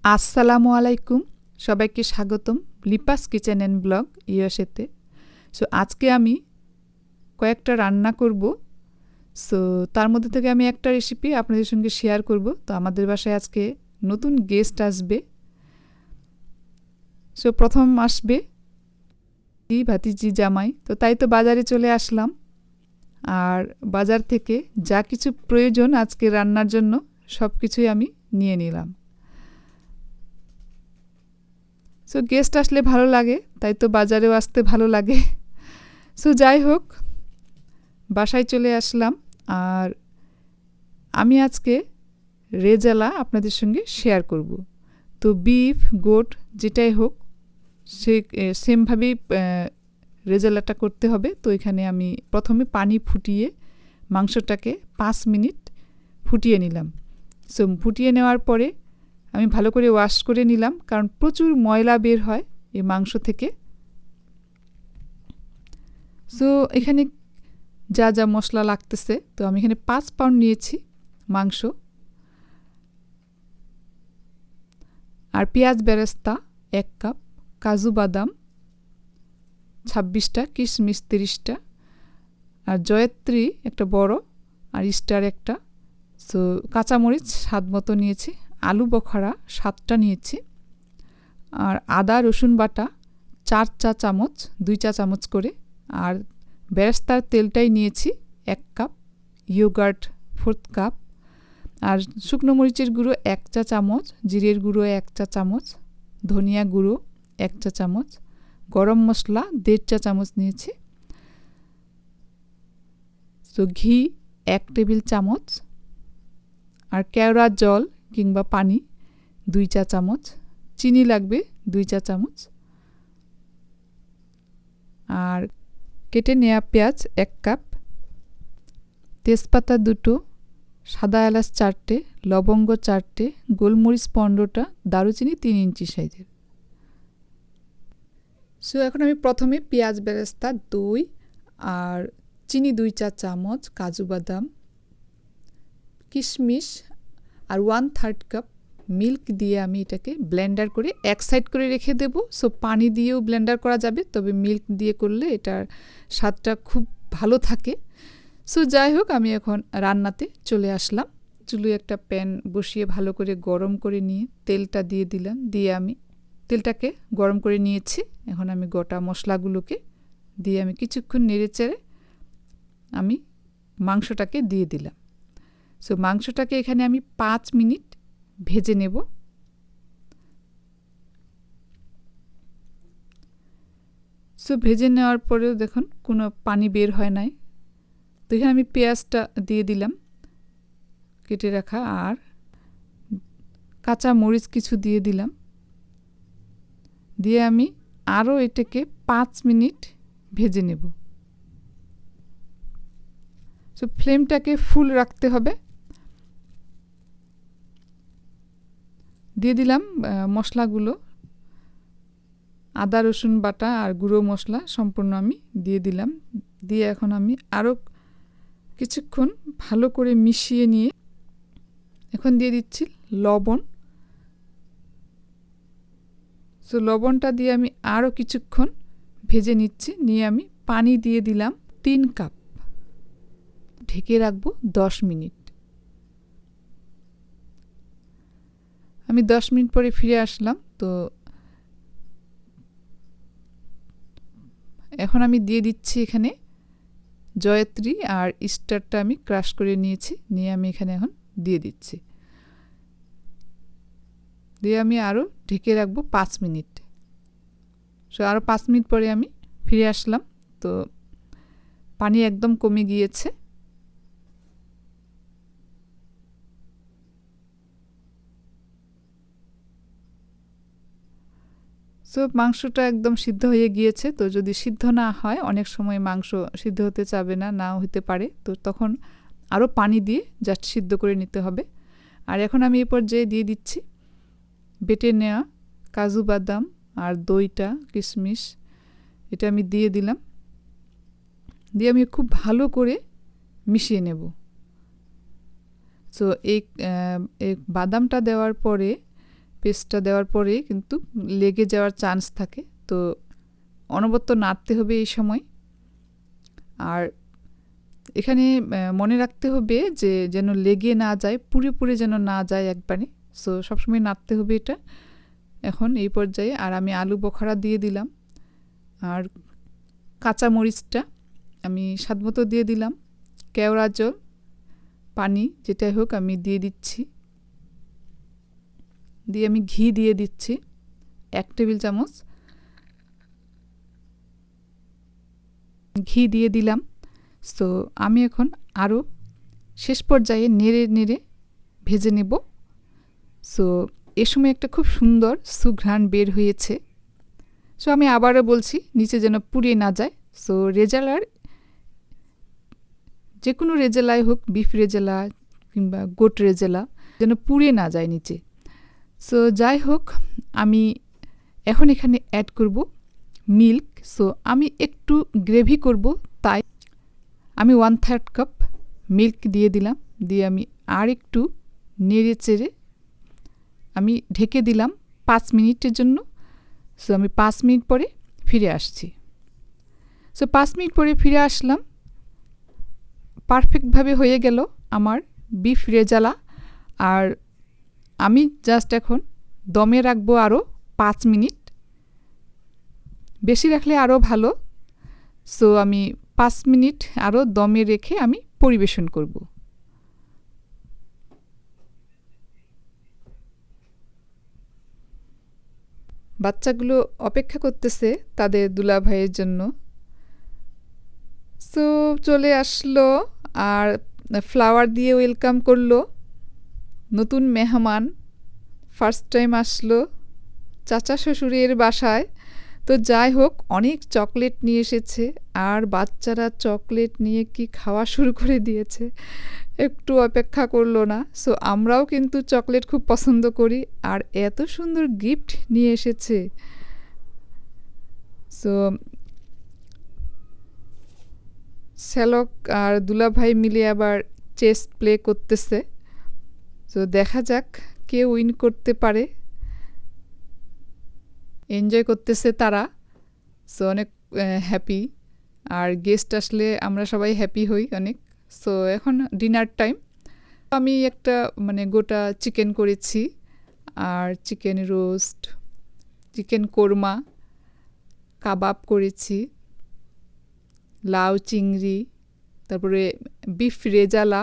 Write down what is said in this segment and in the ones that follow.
আসসালামু আলাইকুম, সবাইকে স্বাগতম লিপাস কিচেন অ্যান্ড ব্লগ ইউএসএতে। সো আজকে আমি কয়েকটা রান্না করব। সো তার মধ্যে থেকে আমি একটা রেসিপি আপনাদের সঙ্গে শেয়ার করব। তো আমাদের বাসায় আজকে নতুন গেস্ট আসবে। সো প্রথম আসবে ভাতিজি জামাই, তো তাই তো বাজারে চলে আসলাম। আর বাজার থেকে যা কিছু প্রয়োজন আজকে রান্নার জন্য সব কিছুই আমি নিয়ে নিলাম। সো গেস্ট আসলে ভালো লাগে, তাই তো বাজারেও আসতে ভালো লাগে। সো যাই হোক, বাসায় চলে আসলাম। আর আমি আজকে রেজালা আপনাদের সঙ্গে শেয়ার করব। তো বিফ গোট যেটাই হোক সেমভাবেই রেজালাটা করতে হবে। তো এখানে আমি প্রথমে পানি ফুটিয়ে মাংসটাকে 5 মিনিট ফুটিয়ে নিলাম। সো ফুটিয়ে নেওয়ার পরে আমি ভালো করে ওয়াশ করে নিলাম, কারণ প্রচুর ময়লা বের হয় এই মাংস থেকে। সো এখানে যা যা মশলা লাগতেছে, তো আমি এখানে 5 পাউন্ড নিয়েছি মাংস। আর পেঁয়াজ বেরেস্তা 1 কাপ, কাজু বাদাম 26টা, কিশমিশ 30টা, আর জয়ত্রী একটা বড়, আর স্টার একটা। সো কাঁচামরিচ স্বাদ মতো নিয়েছি, আলু বখরা 7টা নিয়েছি, আর আদা রসুন বাটা 4 চা চামচ, 2 চা চামচ করে। আর বেরেস্তার তেলটাই নিয়েছি 1 কাপ, ইয়োগার্ট 4 কাপ, আর শুকনো মরিচের গুঁড়ো 1 চা চামচ, জিরের গুঁড়ো 1 চা চামচ, ধনিয়া গুঁড়ো 1 চা চামচ, গরম মশলা 1.5 চা চামচ নিয়েছি। তো ঘি 1 টেবিল চামচ, আর কেওড়া জল কিংবা পানি 2 চা চামচ, চিনি লাগবে 2 চা চামচ, আর কেটে নেওয়া পেঁয়াজ 1 কাপ, তেজপাতা 2টো, সাদা এলাচ 4টে, লবঙ্গ 4টে, গোলমরিচ 15টা, দারুচিনি 3 ইঞ্চি সাইজের। সো এখন আমি প্রথমে পেঁয়াজ বেরেস্তা, দই আর চিনি 2 চা চামচ, কাজু বাদাম, কিশমিশ আর 1/3 কাপ মিল্ক দিয়ে আমি এটাকে ব্লেন্ডার করে এক সাইড করে রেখে দেব। সো পানি দিয়েও ব্লেন্ডার করা যাবে, তবে মিল্ক দিয়ে করলে এটার স্বাদটা খুব ভালো থাকে। সো যাই হোক, আমি এখন রান্নাতে চলে আসলাম। চুলোয় একটা প্যান বসিয়ে ভালো করে গরম করে নিয়ে তেলটা দিয়ে দিলাম। দিয়ে আমি তেলটাকে গরম করে নিয়েছি। এখন আমি গোটা মশলাগুলোকে দিয়ে আমি কিছুক্ষণ নেড়েচেড়ে আমি মাংসটাকে দিয়ে দিলাম। সো মাংসটাকে এখানে আমি 5 মিনিট ভেজে নেব। সো ভেজে নেওয়ার পরেও দেখুন কোনো পানি বের হয় নাই। তো এখানে আমি পেঁয়াজটা দিয়ে দিলাম কেটে রাখা, আর কাঁচা মরিচ কিছু দিয়ে দিলাম। দিয়ে আমি আরও এটাকে 5 মিনিট ভেজে নেব। সো ফ্লেমটাকে ফুল রাখতে হবে। দিয়ে দিলাম মশলাগুলো, আদা রসুন বাটা আর গুঁড়ো মশলা সম্পূর্ণ আমি দিয়ে দিলাম। দিয়ে এখন আমি আরও কিছুক্ষণ ভালো করে মিশিয়ে নিয়ে এখন দিয়ে দিচ্ছি লবণ। সো লবণটা দিয়ে আমি আরও কিছুক্ষণ ভেজে নিচ্ছি। নিয়ে আমি পানি দিয়ে দিলাম 3 কাপ, ঢেকে রাখবো 10 মিনিট। আমি 10 মিনিট পরে ফিরে আসলাম। তো এখন আমি দিয়ে দিচ্ছি এখানে জয়ত্রী আর স্টারটা আমি ক্রাশ করে নিয়েছি, নিয়ে আমি এখানে এখন দিয়ে দিচ্ছি। দিয়ে আমি আরও ঢেকে রাখবো 5 মিনিট। সো আরও 5 মিনিট পরে আমি ফিরে আসলাম। তো পানি একদম কমে গিয়েছে। সো মাংসটা একদম সিদ্ধ হয়ে গিয়েছে। তো যদি সিদ্ধ না হয়, অনেক সময় মাংস সিদ্ধ হতে চাবে না, নাও হতে পারে, তো তখন আরও পানি দিয়ে জাস্ট সিদ্ধ করে নিতে হবে। আর এখন আমি এই পর্যায়ে দিয়ে দিচ্ছি বেটে নেওয়া কাজু বাদাম আর দইটা, কিশমিশ, এটা আমি দিয়ে দিলাম। দিয়ে আমি খুব ভালো করে মিশিয়ে নেব। সো এই বাদামটা দেওয়ার পরে পেস্টটা দেওয়ার পরেই কিন্তু লেগে যাওয়ার চান্স থাকে, তো অনবরত নাড়তে হবে এই সময়। আর এখানে মনে রাখতে হবে যে যেন লেগে না যায়, পুড়ে যেন না যায় একবারে। সো সবসময় নাড়তে হবে এটা। এখন এই পর্যায়ে আর আমি আলু বোখারা দিয়ে দিলাম, আর কাঁচা মরিচটা আমি স্বাদমতো দিয়ে দিলাম, কেওড়া জল, পানি যেটাই হোক আমি দিয়ে দিচ্ছি, দিয়ে আমি ঘি দিয়ে দিচ্ছি 1 টেবিল চামচ ঘি দিয়ে দিলাম। সো আমি এখন আরও শেষ পর্যায়ে নেড়ে ভেজে নেব। সো এ সময় একটা খুব সুন্দর সুঘ্রাণ বের হয়েছে। সো আমি আবারও বলছি, নিচে যেন পুড়িয়ে না যায়। সো রেজালার যে কোনো রেজালাই হোক, বিফ রেজালা কিংবা গোট রেজালা, যেন পুড়ে না যায় নিচে। সো যাই হোক, আমি এখন এখানে অ্যাড করব মিল্ক। সো আমি একটু গ্রেভি করব, তাই আমি 1/3 কাপ মিল্ক দিয়ে দিলাম, দিয়ে আমি আর একটু নেড়ে চেড়ে আমি ঢেকে দিলাম 5 মিনিটের জন্য। সো আমি 5 মিনিট পরে ফিরে আসছি। সো 5 মিনিট পরে ফিরে আসলাম, পারফেক্টভাবে হয়ে গেল আমার বিফ রেজালা। আর আমি জাস্ট এখন দমে রাখবো আরও 5 মিনিট, বেশি রাখলে আরও ভালো। সো আমি 5 মিনিট আরও দমে রেখে আমি পরিবেশন করব। বাচ্চাগুলো অপেক্ষা করতেছে তাদের দুলাভাইয়ের জন্য। সো চলে আসলো আর ফ্লাওয়ার দিয়ে ওয়েলকাম করলো। নতুন মেহমান ফার্স্ট টাইম আসলো চাচা শ্বশুরের বাসায়। তো যাই হোক, অনেক চকলেট নিয়ে এসেছে, আর বাচ্চারা চকলেট নিয়ে কি খাওয়া শুরু করে দিয়েছে, একটু অপেক্ষা করলো না। সো আমরাও কিন্তু চকলেট খুব পছন্দ করি, আর এত সুন্দর গিফট নিয়ে এসেছে। সো শ্যালক আর দুলাভাই মিলে আবার চেস প্লে করতেছে। তো দেখা যাক কে উইন করতে পারে। এনজয় করতেছে তারা। সো অনেক হ্যাপি, আর গেস্ট আসলে আমরা সবাই হ্যাপি হই অনেক। সো এখন ডিনার টাইম। আমি একটা গোটা চিকেন করেছি, আর চিকেন রোস্ট, চিকেন কোরমা, কাবাব করেছি, লাউ চিংড়ি, তারপরে বিফ রেজালা।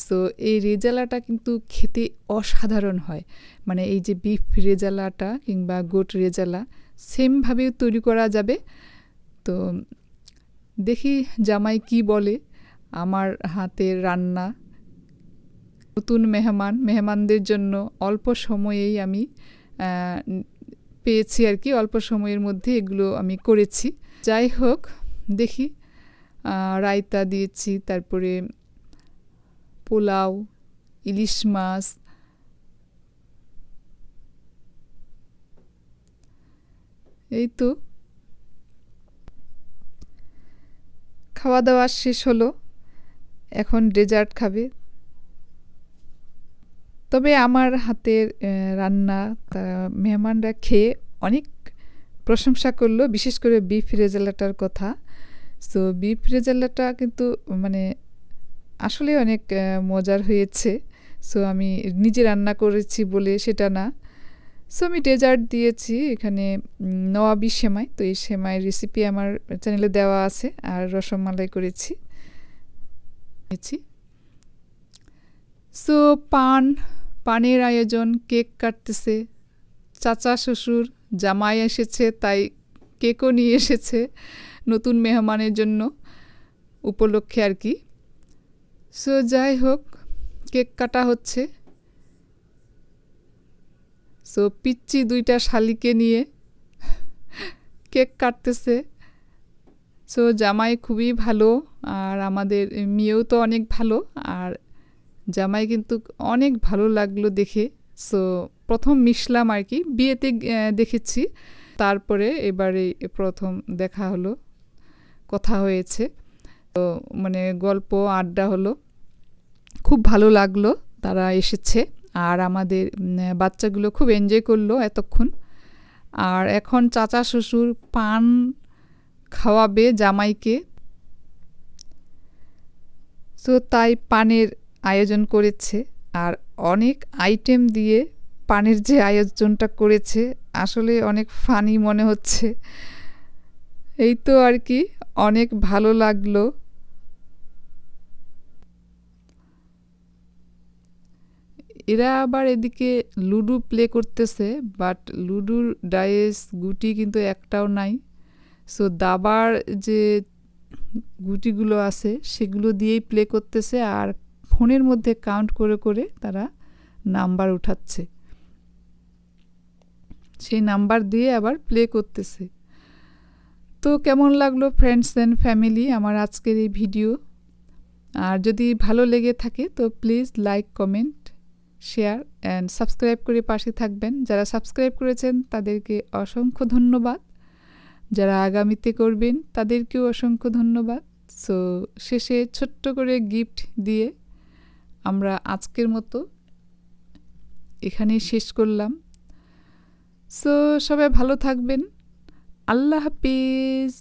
সো এই রেজালাটা কিন্তু খেতে অসাধারণ হয়। এই যে বিফ রেজালাটা কিংবা গোট রেজালা সেমভাবেও তৈরি করা যাবে। তো দেখি জামাই কি বলে আমার হাতের রান্না। নতুন মেহমানদের জন্য অল্প সময়েই আমি পেয়েছি আর কি, অল্প সময়ের মধ্যে এগুলো আমি করেছি। যাই হোক, দেখি রায়তা দিয়েছি, তারপরে পোলাও, ইলিশ মাছ, এই তো খাওয়া দাওয়া শেষ হলো। এখন ডেজার্ট খাবে। তবে আমার হাতের রান্না মেহমানরা খেয়ে অনেক প্রশংসা করলো, বিশেষ করে বিফ রেজালাটার কথা। সো বিফ রেজালাটা কিন্তু আসলে অনেক মজার হয়েছে। সো আমি নিজে রান্না করেছি বলে সেটা না। সো আমি ডেজার্ট দিয়েছি এখানে নওয়াবি সেমাই। তো এই সেমাইয়ের রেসিপি আমার চ্যানেলে দেওয়া আছে, আর রসমালাই করেছি। সো পানের আয়োজন, কেক কাটতেছে, চাচা শ্বশুর জামাই এসেছে, তাই কেকও নিয়ে এসেছে নতুন মেহমানের জন্য উপলক্ষে আর কি। সো যাই হোক, কেক কাটা হচ্ছে। সো পিচ্চি 2টা শালিকে নিয়ে কেক কাটতেছে। সো জামাই খুবই ভালো, আর আমাদের মেয়েও তো অনেক ভালো, আর জামাই কিন্তু অনেক ভালো লাগলো দেখে। সো প্রথম মিশলাম আর কি, বিয়েতে দেখেছি, তারপরে এবারে প্রথম দেখা হলো, কথা হয়েছে। তো গল্প আড্ডা হলো, খুব ভালো লাগলো তারা এসেছে। আর আমাদের বাচ্চাগুলো খুব এনজয় করলো এতক্ষণ। আর এখন চাচা শ্বশুর পান খাওয়াবে জামাইকে, তো তাই পানের আয়োজন করেছে। আর অনেক আইটেম দিয়ে পানের যে আয়োজনটা করেছে আসলে অনেক ফানি মনে হচ্ছে। এই তো আর কি, অনেক ভালো লাগলো। এরা আবার এদিকে লুডো প্লে করতেছে, বাট লুডোর ডাইস গুটি কিন্তু একটাও নাই। সো দাবার যে গুটিগুলো আছে সেগুলো দিয়েই প্লে করতেছে, আর ফোনের মধ্যে কাউন্ট করে করে তারা নাম্বার উঠাচ্ছে, সেই নাম্বার দিয়ে আবার প্লে করতেছে। তো কেমন লাগলো ফ্রেন্ডস অ্যান্ড ফ্যামিলি আমার আজকের এই ভিডিও? আর যদি ভালো লেগে থাকে তো please like, comment, share and subscribe করে পাশে থাকবেন। যারা সাবস্ক্রাইব করেছেন তাদেরকে অসংখ্য ধন্যবাদ, যারা আগামীতে করবেন তাদেরকেও অসংখ্য ধন্যবাদ। সো শেষে ছোট্ট করে গিফট দিয়ে আমরা আজকের মতো এখানেই শেষ করলাম। সো সবাই ভালো থাকবেন। আল্লাহ হাফিজ।